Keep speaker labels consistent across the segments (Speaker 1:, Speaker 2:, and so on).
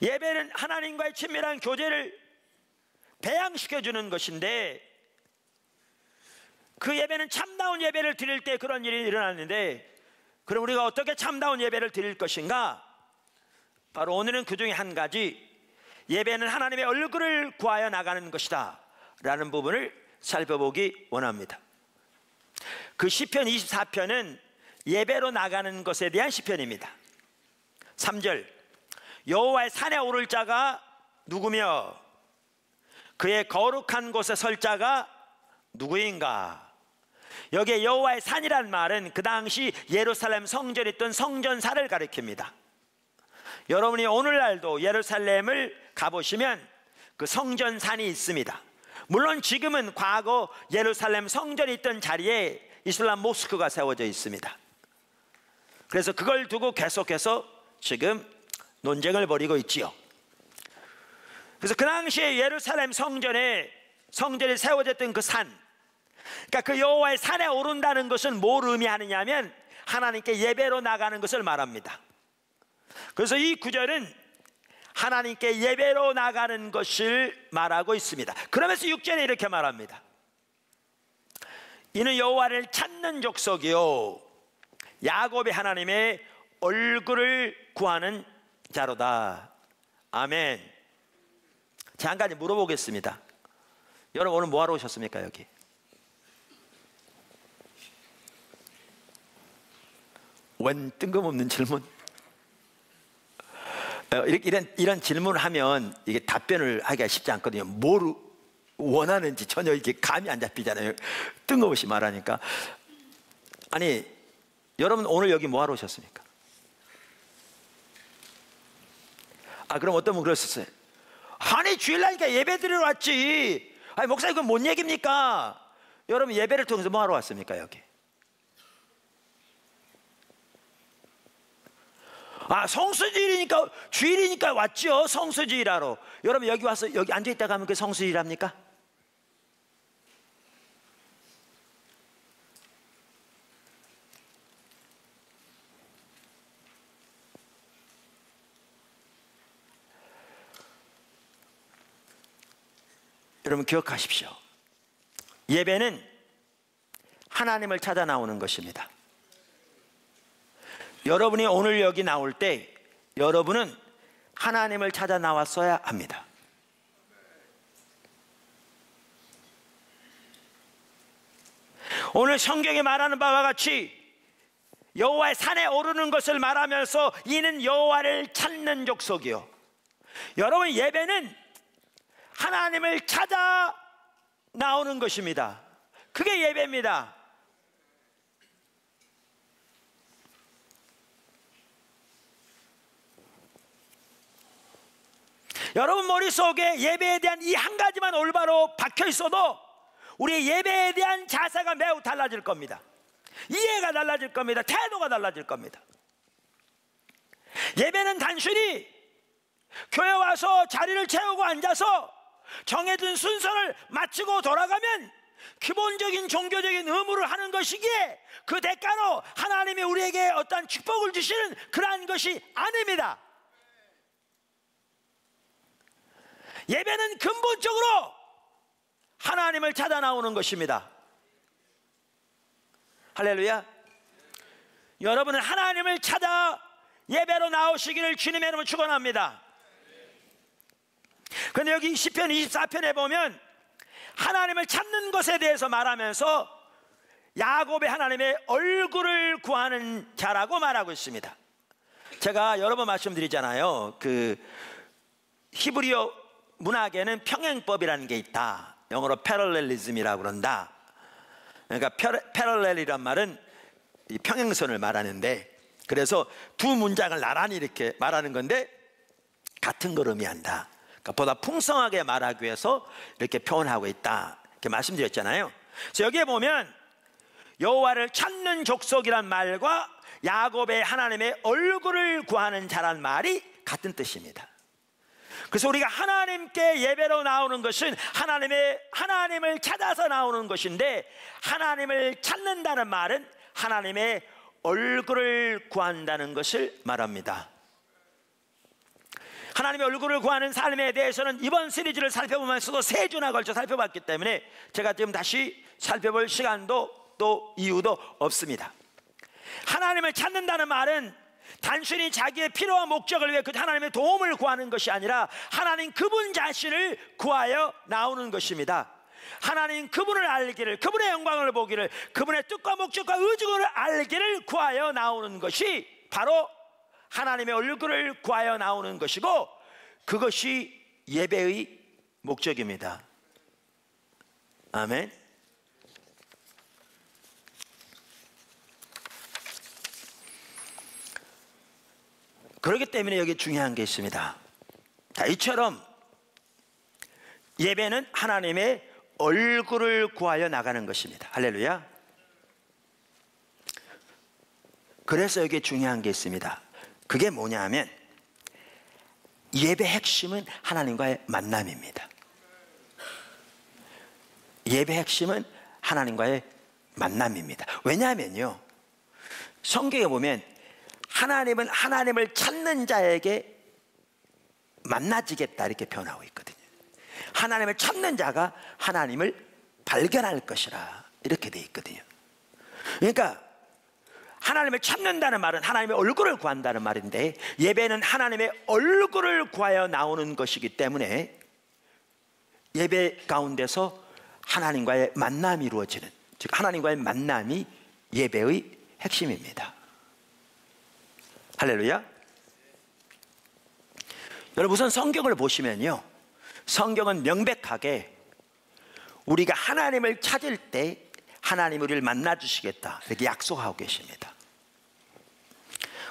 Speaker 1: 예배는 하나님과의 친밀한 교제를 배양시켜주는 것인데, 그 예배는 참다운 예배를 드릴 때 그런 일이 일어났는데, 그럼 우리가 어떻게 참다운 예배를 드릴 것인가? 바로 오늘은 그 중에 한 가지, 예배는 하나님의 얼굴을 구하여 나가는 것이다 라는 부분을 살펴보기 원합니다. 그 시편 24편은 예배로 나가는 것에 대한 시편입니다. 3절, 여호와의 산에 오를 자가 누구며 그의 거룩한 곳에 설 자가 누구인가? 여기에 여호와의 산이란 말은 그 당시 예루살렘 성전에 있던 성전사를 가리킵니다. 여러분이 오늘날도 예루살렘을 가보시면 그 성전산이 있습니다. 물론 지금은 과거 예루살렘 성전이 있던 자리에 이슬람 모스크가 세워져 있습니다. 그래서 그걸 두고 계속해서 지금 논쟁을 벌이고 있지요. 그래서 그 당시에 예루살렘 성전이 세워졌던 그 산, 그러니까 그 여호와의 산에 오른다는 것은 뭘 의미하느냐 하면 하나님께 예배로 나가는 것을 말합니다. 그래서 이 구절은 하나님께 예배로 나가는 것을 말하고 있습니다. 그러면서 6절에 이렇게 말합니다. 이는 여호와를 찾는 족속이요 야곱의 하나님의 얼굴을 구하는 자로다. 아멘. 제가 한 가지 물어보겠습니다. 여러분 오늘 뭐하러 오셨습니까? 여기 웬 뜬금없는 질문? 이런 질문을 하면 이게 답변을 하기가 쉽지 않거든요. 뭘 원하는지 전혀 이게 감이 안 잡히잖아요. 뜬금없이 말하니까. 아니, 여러분 오늘 여기 뭐하러 오셨습니까? 그럼 어떤 분 그러셨어요? 아니, 주일날이니까 예배 드리러 왔지. 아니, 목사님 그건 뭔 얘기입니까? 여러분 예배를 통해서 뭐하러 왔습니까? 여기 성수주일이니까, 주일이니까 왔죠. 성수주일하러. 여러분 여기 와서 여기 앉아있다가 하면 그게 성수주일합니까? 여러분 기억하십시오. 예배는 하나님을 찾아 나오는 것입니다. 여러분이 오늘 여기 나올 때 여러분은 하나님을 찾아 나왔어야 합니다. 오늘 성경에 말하는 바와 같이 여호와의 산에 오르는 것을 말하면서 이는 여호와를 찾는 족속이요. 여러분 예배는 하나님을 찾아 나오는 것입니다. 그게 예배입니다. 여러분 머릿속에 예배에 대한 이 한 가지만 올바로 박혀 있어도 우리의 예배에 대한 자세가 매우 달라질 겁니다. 이해가 달라질 겁니다. 태도가 달라질 겁니다. 예배는 단순히 교회 와서 자리를 채우고 앉아서 정해진 순서를 마치고 돌아가면 기본적인 종교적인 의무를 하는 것이기에 그 대가로 하나님이 우리에게 어떤 축복을 주시는 그러한 것이 아닙니다. 예배는 근본적으로 하나님을 찾아 나오는 것입니다. 할렐루야. 여러분은 하나님을 찾아 예배로 나오시기를 주님의 이름으로 축원합니다. 그런데 여기 시편 24편에 보면 하나님을 찾는 것에 대해서 말하면서 야곱의 하나님의 얼굴을 구하는 자라고 말하고 있습니다. 제가 여러 번 말씀드리잖아요. 그 히브리어 문학에는 평행법이라는 게 있다. 영어로 패럴렐리즘이라고 그런다. 그러니까 패럴렐이란 말은 이 평행선을 말하는데, 그래서 두 문장을 나란히 이렇게 말하는 건데 같은 걸 의미한다. 그러니까 보다 풍성하게 말하기 위해서 이렇게 표현하고 있다, 이렇게 말씀드렸잖아요. 그래서 여기에 보면 여호와를 찾는 족속이란 말과 야곱의 하나님의 얼굴을 구하는 자란 말이 같은 뜻입니다. 그래서 우리가 하나님께 예배로 나오는 것은 하나님을 찾아서 나오는 것인데, 하나님을 찾는다는 말은 하나님의 얼굴을 구한다는 것을 말합니다. 하나님의 얼굴을 구하는 삶에 대해서는 이번 시리즈를 살펴보면서도 3주나 걸쳐 살펴봤기 때문에 제가 지금 다시 살펴볼 시간도 또 이유도 없습니다. 하나님을 찾는다는 말은 단순히 자기의 필요와 목적을 위해 그 하나님의 도움을 구하는 것이 아니라 하나님 그분 자신을 구하여 나오는 것입니다. 하나님 그분을 알기를, 그분의 영광을 보기를, 그분의 뜻과 목적과 의중을 알기를 구하여 나오는 것이 바로 하나님의 얼굴을 구하여 나오는 것이고, 그것이 예배의 목적입니다. 아멘. 그렇기 때문에 여기 중요한 게 있습니다. 자, 이처럼 예배는 하나님의 얼굴을 구하여 나가는 것입니다. 할렐루야. 그래서 여기 중요한 게 있습니다. 그게 뭐냐 하면 예배 핵심은 하나님과의 만남입니다. 예배 핵심은 하나님과의 만남입니다. 왜냐하면요, 성경에 보면 하나님은 하나님을 찾는 자에게 만나지겠다 이렇게 표현하고 있거든요. 하나님을 찾는 자가 하나님을 발견할 것이라 이렇게 돼 있거든요. 그러니까 하나님을 찾는다는 말은 하나님의 얼굴을 구한다는 말인데, 예배는 하나님의 얼굴을 구하여 나오는 것이기 때문에 예배 가운데서 하나님과의 만남이 이루어지는, 즉 하나님과의 만남이 예배의 핵심입니다. 할렐루야. 여러분, 우선 성경을 보시면요, 성경은 명백하게 우리가 하나님을 찾을 때 하나님 우리를 만나 주시겠다 이렇게 약속하고 계십니다.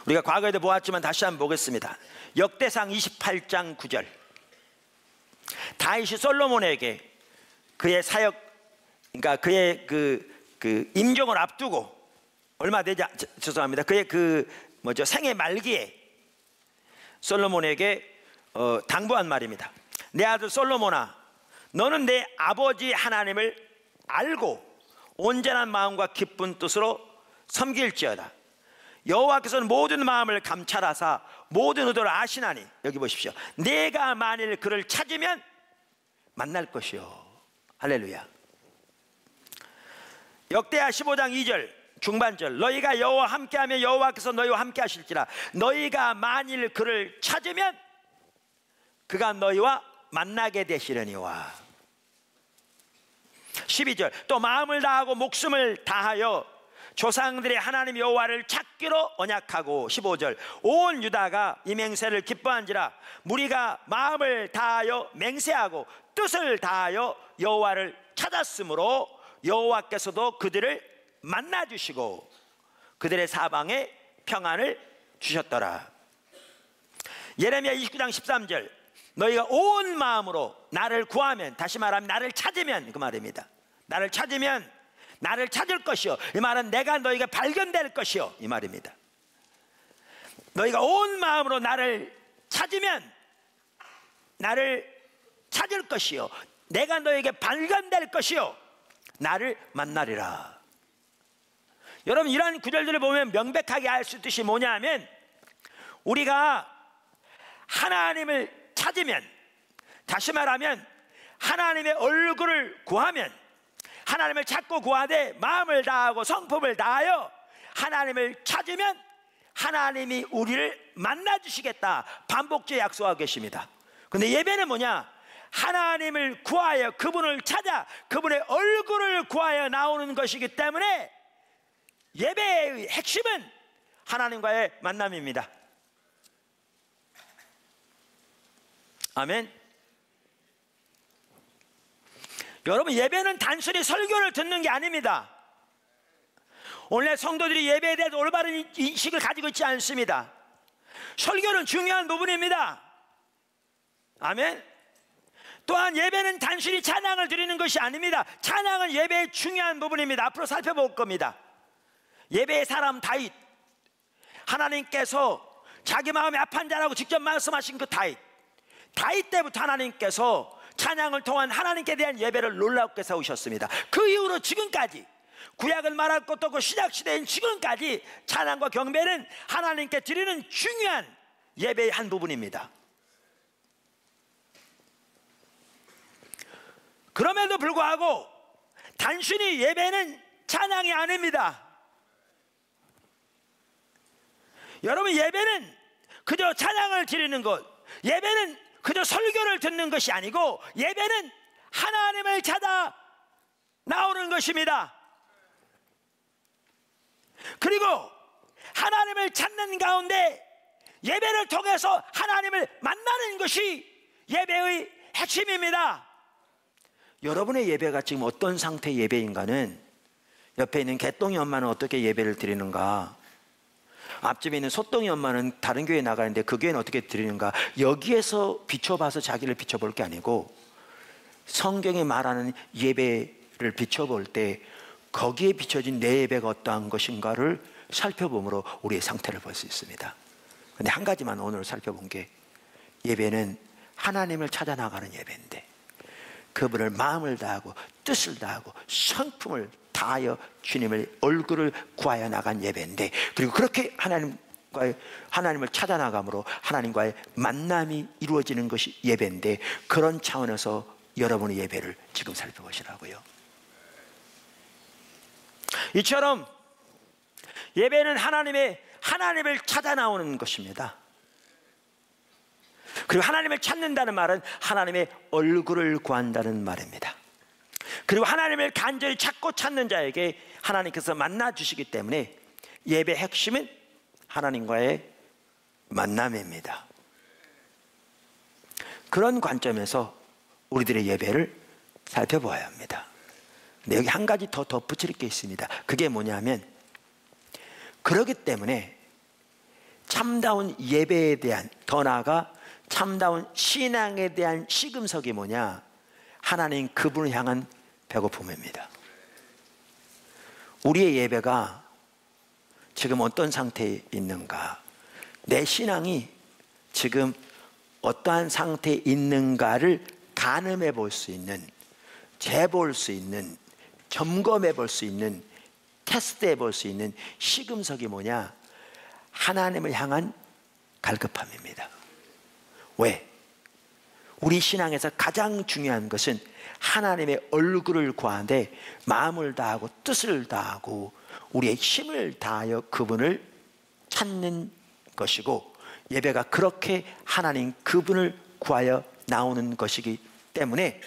Speaker 1: 우리가 과거에도 보았지만 다시 한번 보겠습니다. 역대상 28장 9절. 다윗이 솔로몬에게 그의 사역, 그러니까 그의 그 임종을 앞두고 얼마 되지 죄송합니다. 그의 생애 말기에 솔로몬에게 당부한 말입니다. 내 아들 솔로몬아, 너는 내 아버지 하나님을 알고 온전한 마음과 기쁜 뜻으로 섬길지어다. 여호와께서는 모든 마음을 감찰하사 모든 의도를 아시나니, 여기 보십시오, 내가 만일 그를 찾으면 만날 것이요. 할렐루야. 역대하 15장 2절 중반절. 너희가 여호와 함께하면 여호와께서 너희와 함께 하실지라. 너희가 만일 그를 찾으면 그가 너희와 만나게 되시려니와. 12절. 또 마음을 다하고 목숨을 다하여 조상들의 하나님 여호와를 찾기로 언약하고. 15절. 온 유다가 이 맹세를 기뻐한지라. 무리가 마음을 다하여 맹세하고 뜻을 다하여 여호와를 찾았으므로 여호와께서도 그들을 만나 주시고 그들의 사방에 평안을 주셨더라. 예레미야 29장 13절. 너희가 온 마음으로 나를 구하면, 다시 말하면 나를 찾으면, 그 말입니다. 나를 찾으면 나를 찾을 것이요. 이 말은 내가 너희가 발견될 것이요, 이 말입니다. 너희가 온 마음으로 나를 찾으면 나를 찾을 것이요, 내가 너에게 발견될 것이요, 나를 만나리라. 여러분, 이러한 구절들을 보면 명백하게 알 수 있듯이 뭐냐 하면, 우리가 하나님을 찾으면, 다시 말하면 하나님의 얼굴을 구하면, 하나님을 찾고 구하되 마음을 다하고 성품을 다하여 하나님을 찾으면 하나님이 우리를 만나 주시겠다 반복적으로 약속하고 계십니다. 그런데 예배는 뭐냐? 하나님을 구하여 그분을 찾아 그분의 얼굴을 구하여 나오는 것이기 때문에 예배의 핵심은 하나님과의 만남입니다. 아멘. 여러분, 예배는 단순히 설교를 듣는 게 아닙니다. 오늘 성도들이 예배에 대해서 올바른 인식을 가지고 있지 않습니다. 설교는 중요한 부분입니다. 아멘. 또한 예배는 단순히 찬양을 드리는 것이 아닙니다. 찬양은 예배의 중요한 부분입니다. 앞으로 살펴볼 겁니다. 예배의 사람 다윗, 하나님께서 자기 마음에 합한 자라고 직접 말씀하신 그 다윗 때부터 하나님께서 찬양을 통한 하나님께 대한 예배를 놀랍게 세우셨습니다. 그 이후로 지금까지, 구약은 말할 것도 없고 신약시대인 지금까지 찬양과 경배는 하나님께 드리는 중요한 예배의 한 부분입니다. 그럼에도 불구하고 단순히 예배는 찬양이 아닙니다. 여러분, 예배는 그저 찬양을 드리는 것, 예배는 그저 설교를 듣는 것이 아니고 예배는 하나님을 찾아 나오는 것입니다. 그리고 하나님을 찾는 가운데 예배를 통해서 하나님을 만나는 것이 예배의 핵심입니다. 여러분의 예배가 지금 어떤 상태의 예배인가는 옆에 있는 개똥이 엄마는 어떻게 예배를 드리는가, 앞집에 있는 소똥이 엄마는 다른 교회에 나가는데 그 교회는 어떻게 드리는가, 여기에서 비춰봐서 자기를 비춰볼 게 아니고 성경이 말하는 예배를 비춰볼 때 거기에 비춰진 내 예배가 어떠한 것인가를 살펴보므로 우리의 상태를 볼 수 있습니다. 근데 한 가지만 오늘 살펴본 게, 예배는 하나님을 찾아 나가는 예배인데 그분을 마음을 다하고 뜻을 다하고 성품을 다하여 주님의 얼굴을 구하여 나간 예배인데, 그리고 그렇게 하나님을 찾아 나감으로 하나님과의 만남이 이루어지는 것이 예배인데, 그런 차원에서 여러분의 예배를 지금 살펴보시라고요. 이처럼 예배는 하나님을 찾아 나오는 것입니다. 그리고 하나님을 찾는다는 말은 하나님의 얼굴을 구한다는 말입니다. 그리고 하나님을 간절히 찾고 찾는 자에게 하나님께서 만나 주시기 때문에 예배의 핵심은 하나님과의 만남입니다. 그런 관점에서 우리들의 예배를 살펴보아야 합니다. 근데 여기 한 가지 더 덧붙일 게 있습니다. 그게 뭐냐면, 그렇기 때문에 참다운 예배에 대한, 더 나아가 참다운 신앙에 대한 시금석이 뭐냐? 하나님 그분을 향한 배고픔입니다. 우리의 예배가 지금 어떤 상태에 있는가, 내 신앙이 지금 어떠한 상태에 있는가를 가늠해 볼 수 있는, 재볼 수 있는, 점검해 볼 수 있는, 테스트해 볼 수 있는 시금석이 뭐냐? 하나님을 향한 갈급함입니다. 왜? 우리 신앙에서 가장 중요한 것은 하나님의 얼굴을 구하되 마음을 다하고 뜻을 다하고 우리의 힘을 다하여 그분을 찾는 것이고, 예배가 그렇게 하나님 그분을 구하여 나오는 것이기 때문에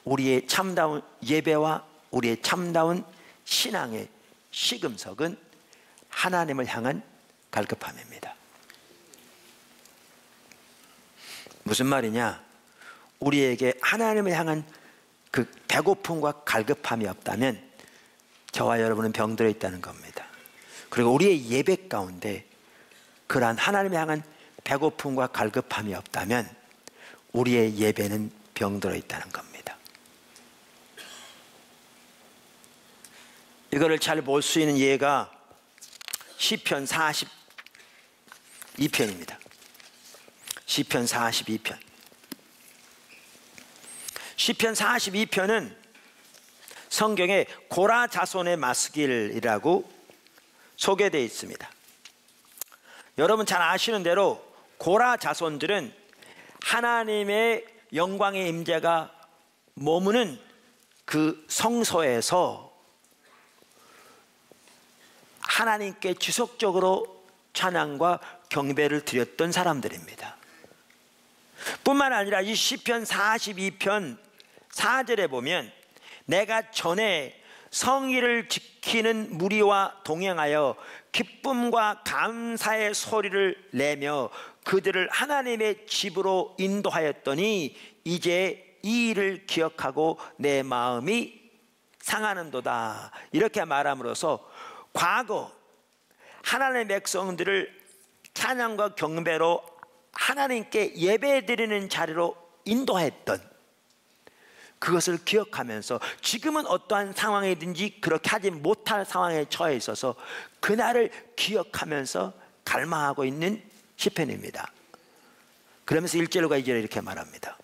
Speaker 1: 우리의 참다운 예배와 우리의 참다운 신앙의 시금석은 하나님을 향한 갈급함입니다. 무슨 말이냐? 우리에게 하나님을 향한 그 배고픔과 갈급함이 없다면 저와 여러분은 병들어 있다는 겁니다. 그리고 우리의 예배 가운데 그러한 하나님을 향한 배고픔과 갈급함이 없다면 우리의 예배는 병들어 있다는 겁니다. 이거를 잘 볼 수 있는 예가 시편 42편입니다. 시편 42편. 시편 42편은 성경에 고라 자손의 마스길이라고 소개되어 있습니다. 여러분 잘 아시는 대로 고라 자손들은 하나님의 영광의 임재가 머무는 그 성소에서 하나님께 지속적으로 찬양과 경배를 드렸던 사람들입니다. 뿐만 아니라 이 시편 42편 4절에 보면, 내가 전에 성의를 지키는 무리와 동행하여 기쁨과 감사의 소리를 내며 그들을 하나님의 집으로 인도하였더니 이제 이 일을 기억하고 내 마음이 상하는도다. 이렇게 말함으로써 과거 하나님의 백성들을 찬양과 경배로 하나님께 예배드리는 자리로 인도했던 그것을 기억하면서 지금은 어떠한 상황이든지 그렇게 하지 못할 상황에 처해 있어서 그날을 기억하면서 갈망하고 있는 시편입니다. 그러면서 1절과 2절에 이렇게 말합니다.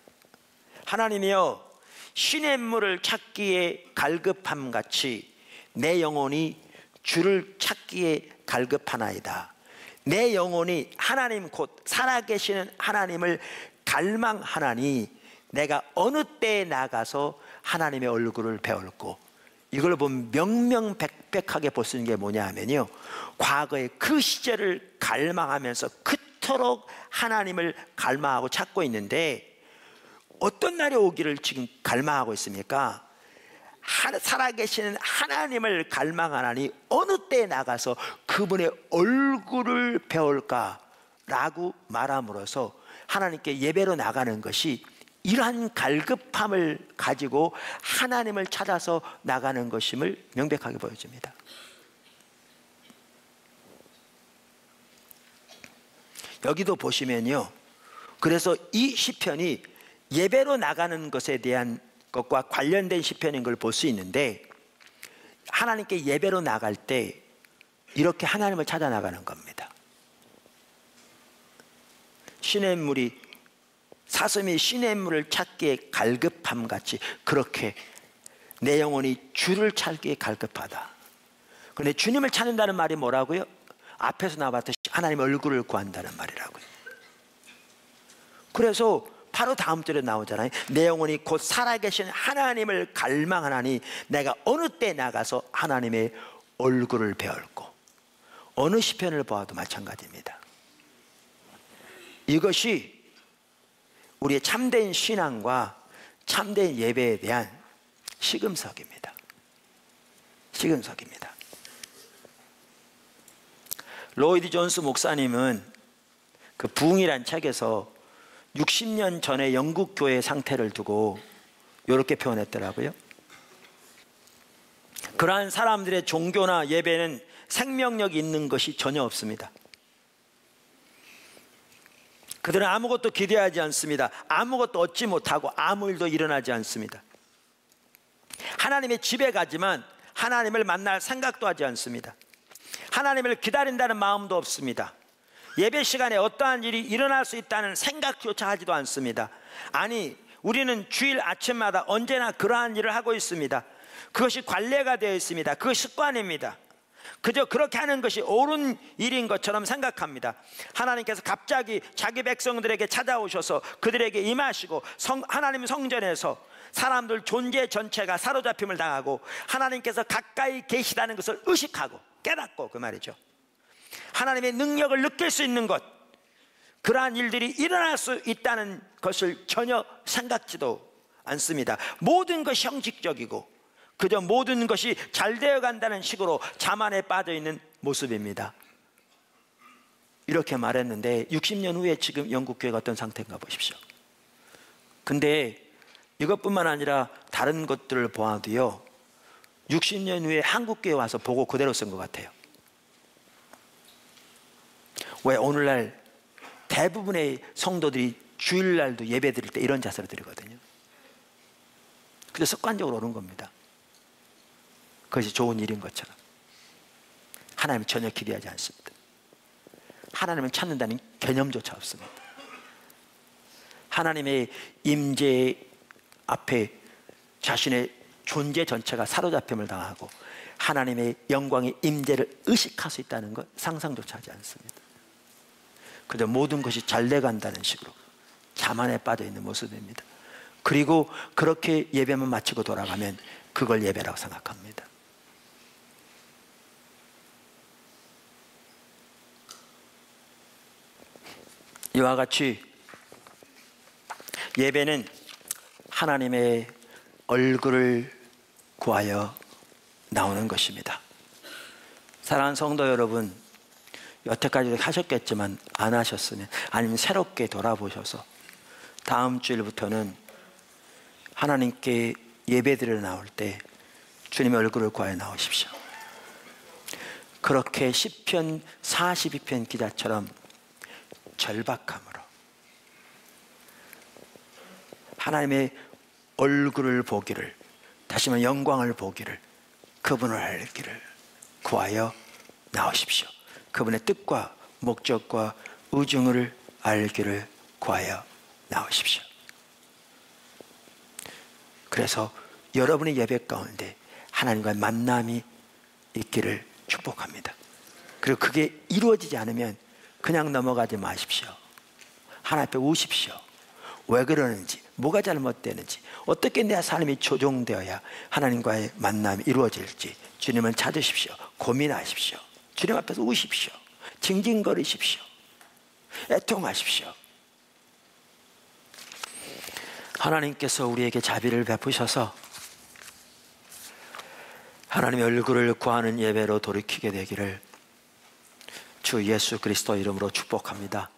Speaker 1: 하나님이여, 시냇물을 찾기에 갈급함같이 내 영혼이 주를 찾기에 갈급하나이다. 내 영혼이 하나님 곧 살아계시는 하나님을 갈망하나니 내가 어느 때에 나가서 하나님의 얼굴을 배웠고, 이걸 보면 명명백백하게 볼 수 있는 게 뭐냐 하면요, 과거의 그 시절을 갈망하면서 그토록 하나님을 갈망하고 찾고 있는데 어떤 날이 오기를 지금 갈망하고 있습니까? 살아계시는 하나님을 갈망하나니 어느 때에 나가서 그분의 얼굴을 배울까라고 말함으로써 하나님께 예배로 나가는 것이 이러한 갈급함을 가지고 하나님을 찾아서 나가는 것임을 명백하게 보여줍니다. 여기도 보시면요, 그래서 이 시편이 예배로 나가는 것에 대한 것과 관련된 시편인 걸 볼 수 있는데, 하나님께 예배로 나갈 때 이렇게 하나님을 찾아 나가는 겁니다. 시냇물이 사슴이 시냇물을 찾기에 갈급함 같이 그렇게 내 영혼이 주를 찾기에 갈급하다. 그런데 주님을 찾는다는 말이 뭐라고요? 앞에서 나왔듯이 하나님의 얼굴을 구한다는 말이라고요. 그래서 바로 다음 절에 나오잖아요. 내 영혼이 곧 살아계신 하나님을 갈망하나니 내가 어느 때 나가서 하나님의 얼굴을 배울고, 어느 시편을 보아도 마찬가지입니다. 이것이 우리의 참된 신앙과 참된 예배에 대한 시금석입니다. 시금석입니다. 로이드 존스 목사님은 그 부흥이란 책에서 60년 전의 영국 교회의 상태를 두고 이렇게 표현했더라고요. 그러한 사람들의 종교나 예배는 생명력이 있는 것이 전혀 없습니다. 그들은 아무것도 기대하지 않습니다. 아무것도 얻지 못하고 아무 일도 일어나지 않습니다. 하나님의 집에 가지만 하나님을 만날 생각도 하지 않습니다. 하나님을 기다린다는 마음도 없습니다. 예배 시간에 어떠한 일이 일어날 수 있다는 생각조차 하지도 않습니다. 아니, 우리는 주일 아침마다 언제나 그러한 일을 하고 있습니다. 그것이 관례가 되어 있습니다. 그것이 습관입니다. 그저 그렇게 하는 것이 옳은 일인 것처럼 생각합니다. 하나님께서 갑자기 자기 백성들에게 찾아오셔서 그들에게 임하시고 하나님 성전에서 사람들 존재 전체가 사로잡힘을 당하고 하나님께서 가까이 계시다는 것을 의식하고 깨닫고, 그 말이죠, 하나님의 능력을 느낄 수 있는 것, 그러한 일들이 일어날 수 있다는 것을 전혀 생각지도 않습니다. 모든 것이 형식적이고 그저 모든 것이 잘 되어 간다는 식으로 자만에 빠져 있는 모습입니다. 이렇게 말했는데 60년 후에 지금 영국 교회가 어떤 상태인가 보십시오. 근데 이것뿐만 아니라 다른 것들을 보아도요, 60년 후에 한국 교회에 와서 보고 그대로 쓴 것 같아요. 왜 오늘날 대부분의 성도들이 주일날도 예배 드릴 때 이런 자세로 드리거든요. 그래서 습관적으로 오는 겁니다. 그것이 좋은 일인 것처럼. 하나님을 전혀 기대하지 않습니다. 하나님을 찾는다는 개념조차 없습니다. 하나님의 임재 앞에 자신의 존재 전체가 사로잡힘을 당하고 하나님의 영광의 임재를 의식할 수 있다는 것 상상조차 하지 않습니다. 그저 모든 것이 잘 돼간다는 식으로 자만에 빠져 있는 모습입니다. 그리고 그렇게 예배만 마치고 돌아가면 그걸 예배라고 생각합니다. 이와 같이 예배는 하나님의 얼굴을 구하여 나오는 것입니다. 사랑하는 성도 여러분, 여태까지 하셨겠지만 안 하셨으면, 아니면 새롭게 돌아보셔서 다음 주일부터는 하나님께 예배드리러 나올 때 주님의 얼굴을 구하여 나오십시오. 그렇게 시편 42편 기자처럼 절박함으로 하나님의 얼굴을 보기를, 다시 말해 영광을 보기를, 그분을 알기를 구하여 나오십시오. 그분의 뜻과 목적과 의중을 알기를 구하여 나오십시오. 그래서 여러분의 예배 가운데 하나님과의 만남이 있기를 축복합니다. 그리고 그게 이루어지지 않으면 그냥 넘어가지 마십시오. 하나님 앞에 오십시오. 왜 그러는지, 뭐가 잘못되는지, 어떻게 내 삶이 조정되어야 하나님과의 만남이 이루어질지 주님은 찾으십시오. 고민하십시오. 주님 앞에서 우십시오. 징징거리십시오. 애통하십시오. 하나님께서 우리에게 자비를 베푸셔서 하나님의 얼굴을 구하는 예배로 돌이키게 되기를 주 예수 그리스도 이름으로 축복합니다.